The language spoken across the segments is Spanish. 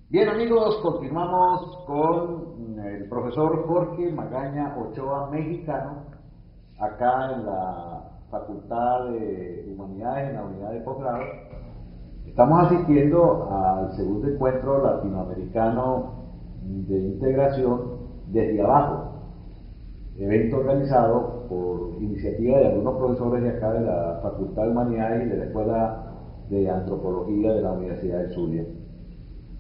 Bien amigos, continuamos con el profesor Jorge Magaña Ochoa, mexicano, acá en la Facultad de Humanidades, en la unidad de posgrado. Estamos asistiendo al segundo encuentro latinoamericano de integración desde abajo, evento organizado por iniciativa de algunos profesores de acá de la Facultad de Humanidades y de la Escuela de Antropología de la Universidad de Zulia.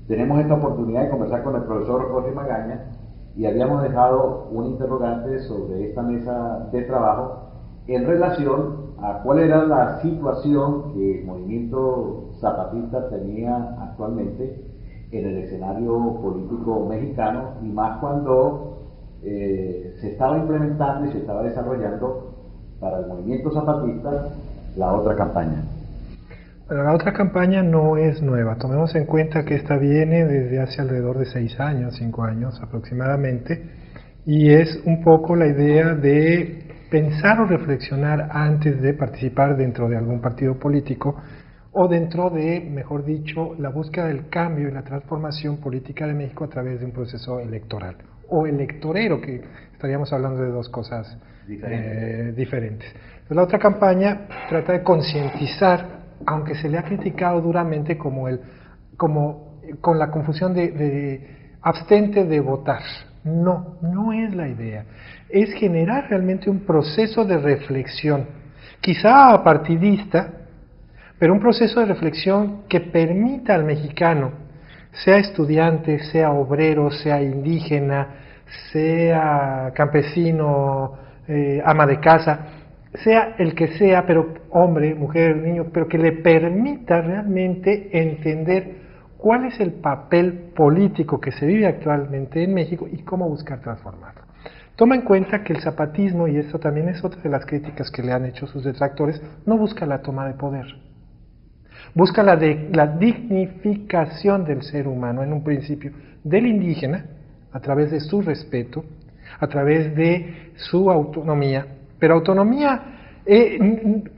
Tenemos esta oportunidad de conversar con el profesor Jorge Magaña y habíamos dejado un interrogante sobre esta mesa de trabajo en relación a cuál era la situación que el movimiento zapatista tenía actualmente en el escenario político mexicano, y más cuando se estaba implementando y se estaba desarrollando para el movimiento zapatista la otra campaña. Bueno, la otra campaña no es nueva. Tomemos en cuenta que esta viene desde hace alrededor de 6 años, 5 años aproximadamente, y es un poco la idea de pensar o reflexionar antes de participar dentro de algún partido político o dentro de, mejor dicho, la búsqueda del cambio y la transformación política de México a través de un proceso electoral o electorero, que estaríamos hablando de dos cosas diferentes. La otra campaña trata de concientizar, aunque se le ha criticado duramente con la confusión de abstente de votar. No es la idea. Es generar realmente un proceso de reflexión, quizá partidista, pero un proceso de reflexión que permita al mexicano, sea estudiante, sea obrero, sea indígena, sea campesino, ama de casa, sea el que sea, pero hombre, mujer, niño, pero que le permita realmente entender cuál es el papel político que se vive actualmente en México y cómo buscar transformarlo. Toma en cuenta que el zapatismo, y esto también es otra de las críticas que le han hecho sus detractores, no busca la toma de poder. Busca la dignificación del ser humano en un principio, del indígena, a través de su respeto, a través de su autonomía, pero autonomía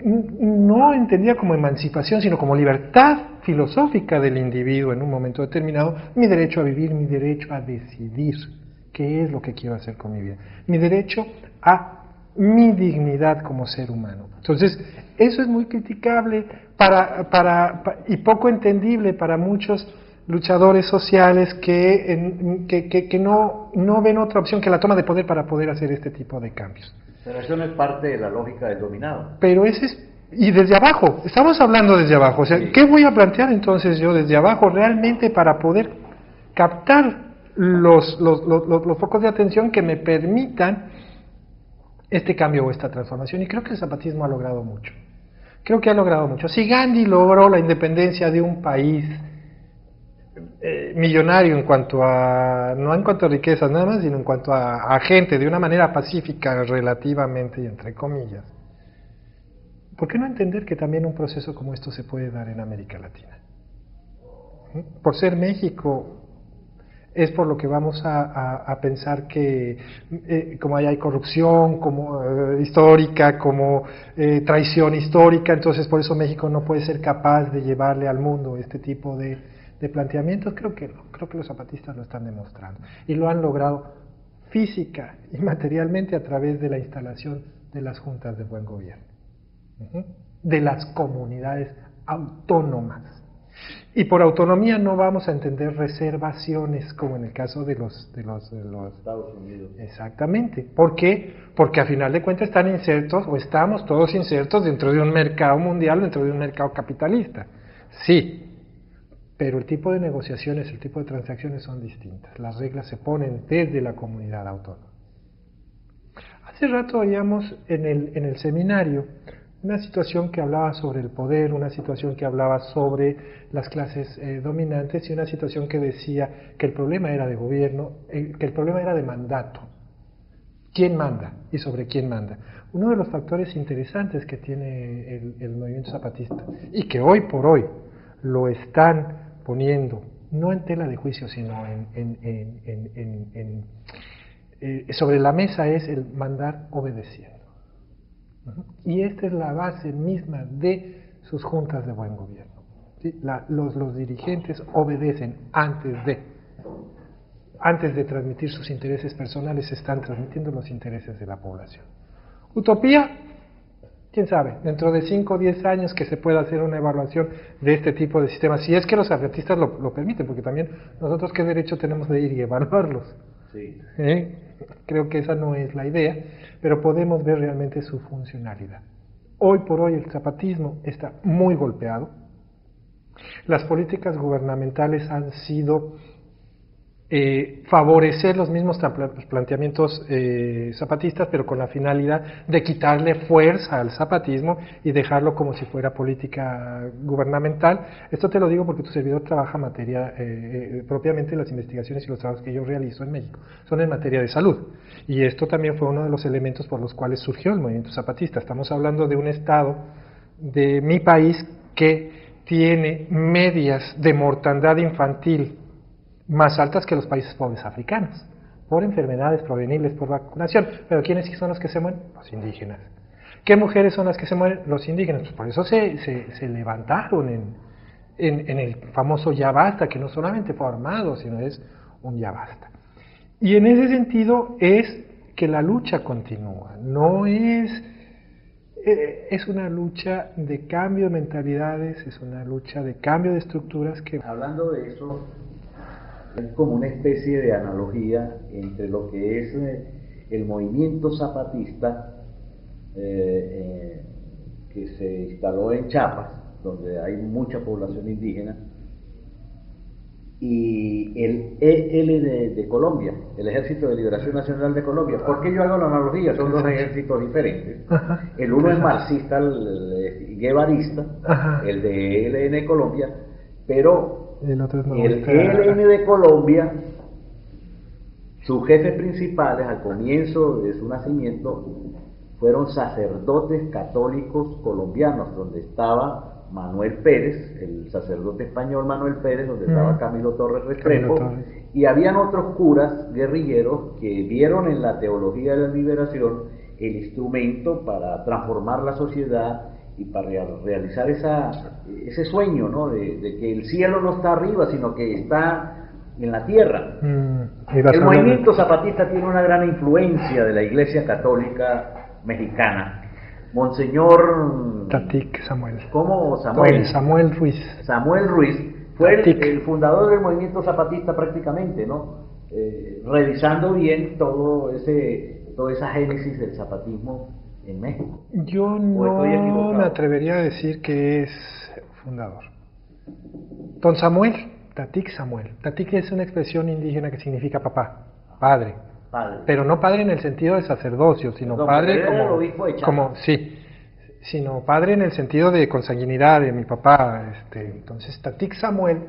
no entendida como emancipación, sino como libertad filosófica del individuo en un momento determinado, mi derecho a vivir, mi derecho a decidir qué es lo que quiero hacer con mi vida, mi derecho a mi dignidad como ser humano. Entonces, eso es muy criticable y poco entendible para muchos luchadores sociales que no ven otra opción que la toma de poder para poder hacer este tipo de cambios. Pero eso no es parte de la lógica del dominado. Pero ese es, y desde abajo, estamos hablando desde abajo, o sea, sí. ¿Qué voy a plantear entonces yo desde abajo realmente para poder captar los focos de atención que me permitan este cambio o esta transformación? Y creo que el zapatismo ha logrado mucho. Creo que ha logrado mucho. Si Gandhi logró la independencia de un país millonario en cuanto a, no en cuanto a riquezas nada más, sino en cuanto a gente, de una manera pacífica relativamente y entre comillas, ¿por qué no entender que también un proceso como esto se puede dar en América Latina? Por ser México, es por lo que vamos a pensar que como hay corrupción como histórica, como traición histórica, entonces por eso México no puede ser capaz de llevarle al mundo este tipo de planteamientos. Creo que no, creo que los zapatistas lo están demostrando y lo han logrado física y materialmente a través de la instalación de las juntas de buen gobierno, de las comunidades autónomas. Y por autonomía no vamos a entender reservaciones como en el caso de los Estados Unidos. Exactamente. ¿Por qué? Porque a final de cuentas están insertos, o estamos todos insertos dentro de un mercado mundial, dentro de un mercado capitalista. Sí, pero el tipo de negociaciones, el tipo de transacciones son distintas. Las reglas se ponen desde la comunidad autónoma. Hace rato veíamos en el seminario una situación que hablaba sobre el poder, una situación que hablaba sobre las clases dominantes y una situación que decía que el problema era de gobierno, que el problema era de mandato. ¿Quién manda y sobre quién manda? Uno de los factores interesantes que tiene el movimiento zapatista y que hoy por hoy lo están poniendo, no en tela de juicio, sino sobre la mesa, es el mandar obedeciendo. Y esta es la base misma de sus juntas de buen gobierno. ¿sí? Los dirigentes obedecen antes de transmitir sus intereses personales, están transmitiendo los intereses de la población. Utopía, quién sabe, dentro de 5 o 10 años que se pueda hacer una evaluación de este tipo de sistemas, si es que los zapatistas lo permiten, porque también nosotros qué derecho tenemos de ir y evaluarlos. Sí. Creo que esa no es la idea, pero podemos ver realmente su funcionalidad. Hoy por hoy el zapatismo está muy golpeado. Las políticas gubernamentales han sido favorecer los mismos planteamientos zapatistas, pero con la finalidad de quitarle fuerza al zapatismo y dejarlo como si fuera política gubernamental. Esto te lo digo porque tu servidor trabaja en materia, propiamente las investigaciones y los trabajos que yo realizo en México son en materia de salud. Y esto también fue uno de los elementos por los cuales surgió el movimiento zapatista. Estamos hablando de un estado de mi país que tiene medias de mortandad infantil más altas que los países pobres africanos, por enfermedades provenibles por vacunación. Pero ¿quiénes son los que se mueren? Los indígenas. ¿Qué mujeres son las que se mueren? Los indígenas. Pues por eso se levantaron en el famoso ya basta, que no solamente fue armado, sino es un ya basta. Y en ese sentido es que la lucha continúa, no es una lucha de cambio de mentalidades, es una lucha de cambio de estructuras que... Hablando de eso, es como una especie de analogía entre lo que es el movimiento zapatista que se instaló en Chiapas, donde hay mucha población indígena, y el EL de Colombia, el Ejército de Liberación Nacional de Colombia. ¿Por qué yo hago la analogía? Son dos ejércitos diferentes. El uno es marxista, el guevarista, el de ELN Colombia, pero el ELN de Colombia, sus jefes principales al comienzo de su nacimiento fueron sacerdotes católicos colombianos, donde estaba Manuel Pérez, el sacerdote español Manuel Pérez, donde estaba Camilo Torres Restrepo, y habían otros curas guerrilleros que vieron en la teología de la liberación el instrumento para transformar la sociedad y para realizar ese sueño, ¿no? de que el cielo no está arriba, sino que está en la tierra. El movimiento zapatista tiene una gran influencia de la Iglesia Católica Mexicana. Monseñor Tatic Samuel. ¿Cómo? Samuel Ruiz. Samuel Ruiz fue el fundador del movimiento zapatista prácticamente, ¿no? Revisando bien toda esa génesis del zapatismo en México. Yo no me atrevería a decir que es fundador. Don Samuel, Tatic Samuel. Tatic es una expresión indígena que significa papá, padre. Pero no padre en el sentido de sacerdocio, sino padre sino padre en el sentido de consanguinidad de mi papá. Entonces Tatic Samuel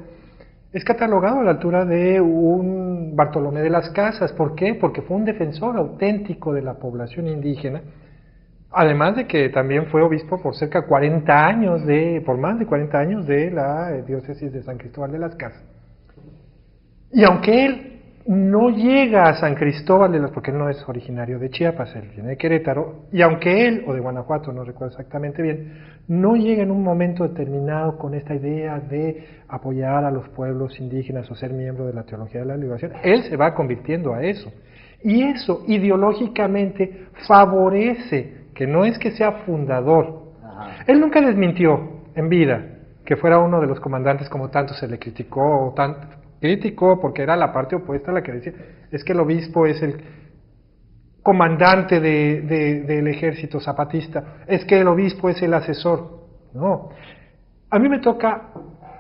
es catalogado a la altura de un Bartolomé de las Casas. ¿Por qué? Porque fue un defensor auténtico de la población indígena, además de que también fue obispo por cerca de 40 años, por más de 40 años de la diócesis de San Cristóbal de las Casas. Y aunque él no llega a San Cristóbal de las, porque él no es originario de Chiapas, él viene de Querétaro, y aunque él, o de Guanajuato, no recuerdo exactamente bien, no llega en un momento determinado con esta idea de apoyar a los pueblos indígenas o ser miembro de la teología de la liberación, él se va convirtiendo a eso. Y eso ideológicamente favorece, que no es que sea fundador. Él nunca desmintió en vida que fuera uno de los comandantes como tanto se le criticó, o tanto criticó, porque era la parte opuesta a la que decía, es que el obispo es el comandante del ejército zapatista, es que el obispo es el asesor. No, a mí me toca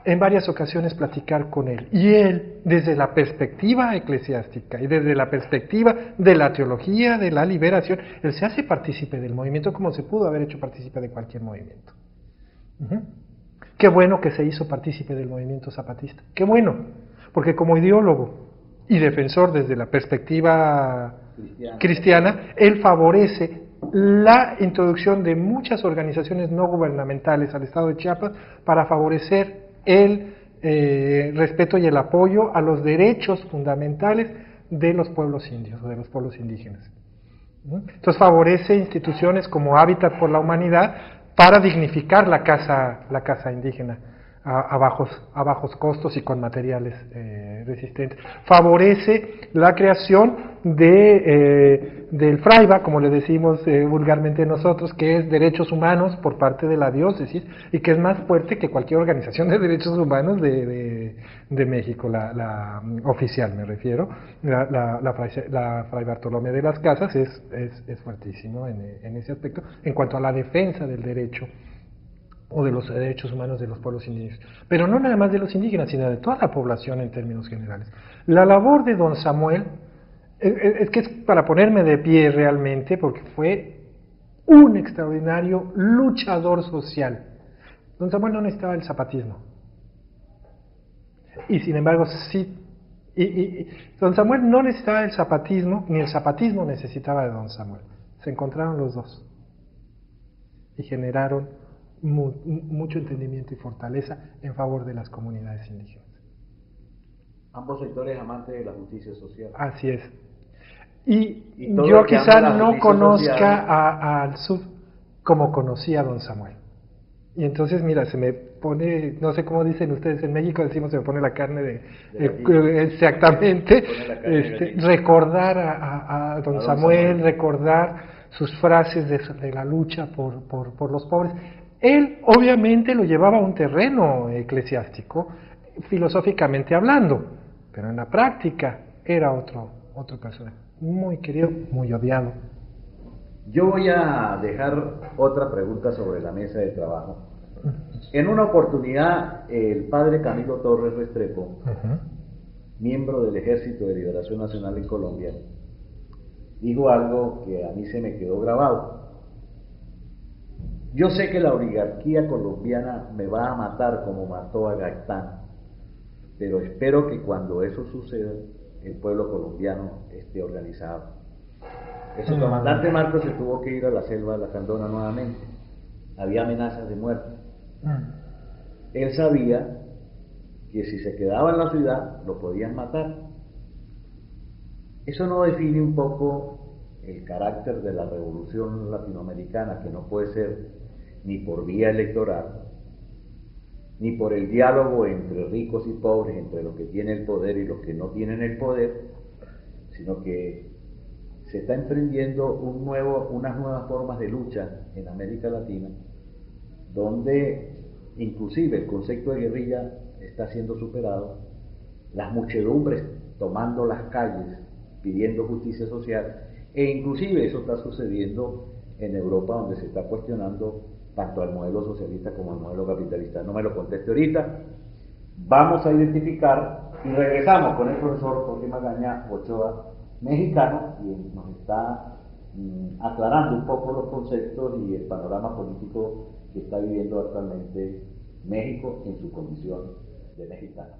en varias ocasiones platicar con él, y él, desde la perspectiva eclesiástica y desde la perspectiva de la teología de la liberación, él se hace partícipe del movimiento como se pudo haber hecho partícipe de cualquier movimiento. Qué bueno que se hizo partícipe del movimiento zapatista, qué bueno, porque como ideólogo y defensor desde la perspectiva cristiana, él favorece la introducción de muchas organizaciones no gubernamentales al estado de Chiapas para favorecer el respeto y el apoyo a los derechos fundamentales de los pueblos indios o de los pueblos indígenas. Entonces favorece instituciones como Hábitat por la Humanidad para dignificar la casa indígena a bajos costos y con materiales resistentes. Favorece la creación del FRAIBA, como le decimos vulgarmente nosotros, que es derechos humanos por parte de la diócesis y que es más fuerte que cualquier organización de derechos humanos de México, la oficial me refiero. La Fray Bartolomé de las Casas es fuertísimo en ese aspecto en cuanto a la defensa del derecho o de los derechos humanos de los pueblos indígenas, pero no nada más de los indígenas, sino de toda la población en términos generales. La labor de don Samuel, es que es para ponerme de pie realmente, porque fue un extraordinario luchador social. Don Samuel no necesitaba el zapatismo, y sin embargo sí, don Samuel no necesitaba el zapatismo, ni el zapatismo necesitaba de don Samuel. Se encontraron los dos y generaron mucho entendimiento y fortaleza en favor de las comunidades indígenas. Ambos sectores amantes de la justicia social. Así es. Y yo quizá no conozca al sur como conocía a don Samuel. Y entonces, mira, se me pone, no sé cómo dicen ustedes en México, decimos se me pone la carne exactamente, recordar a don Samuel, recordar sus frases de la lucha por los pobres. Él obviamente lo llevaba a un terreno eclesiástico, filosóficamente hablando, pero en la práctica era otro personaje, muy querido, muy odiado. Yo voy a dejar otra pregunta sobre la mesa de trabajo. En una oportunidad, el padre Camilo Torres Restrepo, miembro del Ejército de Liberación Nacional en Colombia, dijo algo que a mí se me quedó grabado. Yo sé que la oligarquía colombiana me va a matar como mató a Gaitán, pero espero que cuando eso suceda, el pueblo colombiano esté organizado. El subcomandante Marcos se tuvo que ir a la selva de la Candona nuevamente. Había amenazas de muerte. Él sabía que si se quedaba en la ciudad, lo podían matar. Eso no define un poco el carácter de la revolución latinoamericana, que no puede ser ni por vía electoral, ni por el diálogo entre ricos y pobres, entre los que tienen el poder y los que no tienen el poder, sino que se está emprendiendo unas nuevas formas de lucha en América Latina, donde inclusive el concepto de guerrilla está siendo superado, las muchedumbres tomando las calles pidiendo justicia social, e inclusive eso está sucediendo en Europa, donde se está cuestionando tanto al modelo socialista como al modelo capitalista. No me lo conteste ahorita. Vamos a identificar y regresamos con el profesor Jorge Magaña Ochoa, mexicano, quien nos está aclarando un poco los conceptos y el panorama político que está viviendo actualmente México en su condición de mexicano.